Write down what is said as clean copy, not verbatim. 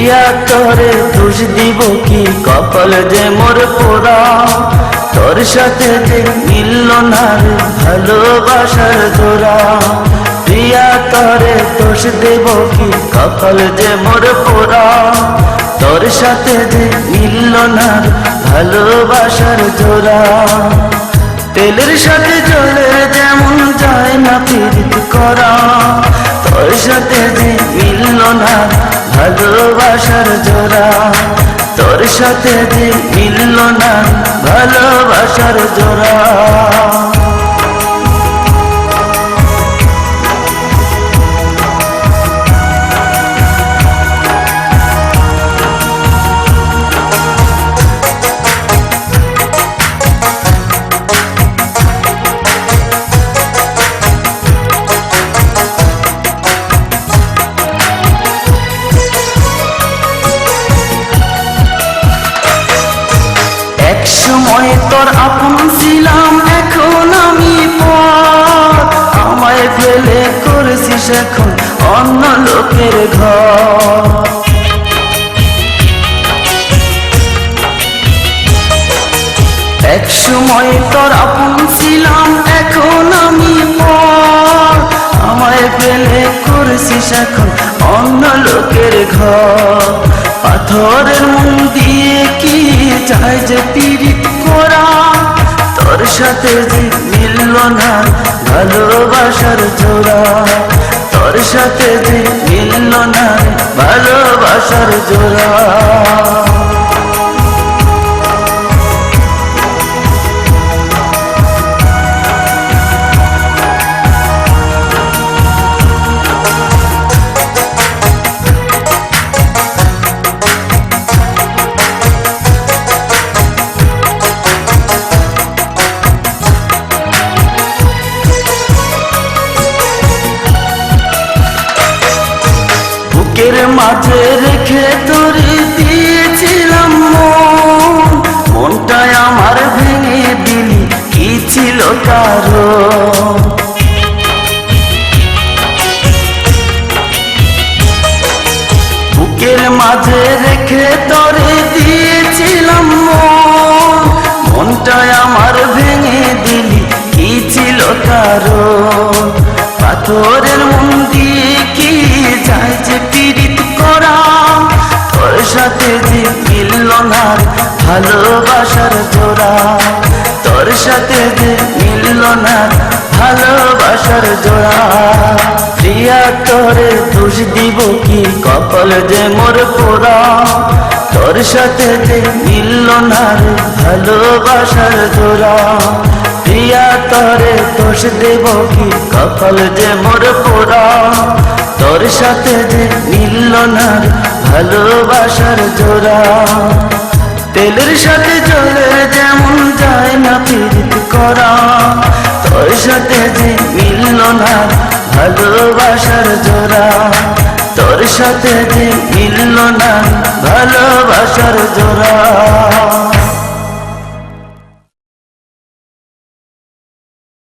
প্রিয়া তোরে দোষ দিব কি, কপাল যে মোর পোড়া। তোর সাথে যে মিলল না রে ভালোবাসার জোড়া। প্রিয়া তোরে দোষ দেব কি, কপাল যে মোর পোড়া। তোর সাথে যে মিলল না রে ভালোবাসার জোড়া। তেলের সাথে জলের যেমন যায় না পীড়িত করা। তোর সাথে যে মিলল না ভালোবাসার জোড়া। তোর সাথে যে মিলল না ভালোবাসার জোড়া। একসময় তোর আপন ছিলাম, এখন আমি পর। আমায় ফেলে করেছিস এখন অন্য লোকের ঘর। একসময় তোর আপন ছিলাম, এখন আমি পর। আমায় ফেলে করেছিস এখন অন্য লোকের ঘর। পাথরের মন দিয়ে কি চাই যে পীড়িত করা। তোর সাথে যে মিলল না ভালোবাসার জোড়া। তোর সাথে যে মিলল না ভালোবাসার জোড়া। বুকের মাঝে রেখে তোরে দিয়েছিলাম মন। মনটায় আমার ভেঙে দিলি, কি ছিল কারণ? বুকের মাঝে রেখে তোরে দিয়েছিলাম মন। মনটায় আমার ভেঙে দিলি, কি ছিল কারণ? পাথরের মন দিয়ে কি যায় যে পীড়িত করা। তোর সাথে যে মিলল না ভালোবাসার জোড়া। তোর সাথে যে মিলল না ভালোবাসার জোড়া। প্রিয়া তোরে দোষ দিব কি, কপাল যে মোর পোড়া। তোর সাথে যে মিলল না ভালোবাসার জোড়া। প্রিয়া তোরে দোষ দেব কি, কপাল যে মোর পোড়া। তোর সাথে যে মিলল না ভালোবাসার জোড়া। তেলের সাথে জলের যেমন যায় না পীড়িত করা। তোর সাথে যে মিলল না ভালোবাসার জোড়া। তোর সাথে যে মিলল না ভালোবাসার জোড়া।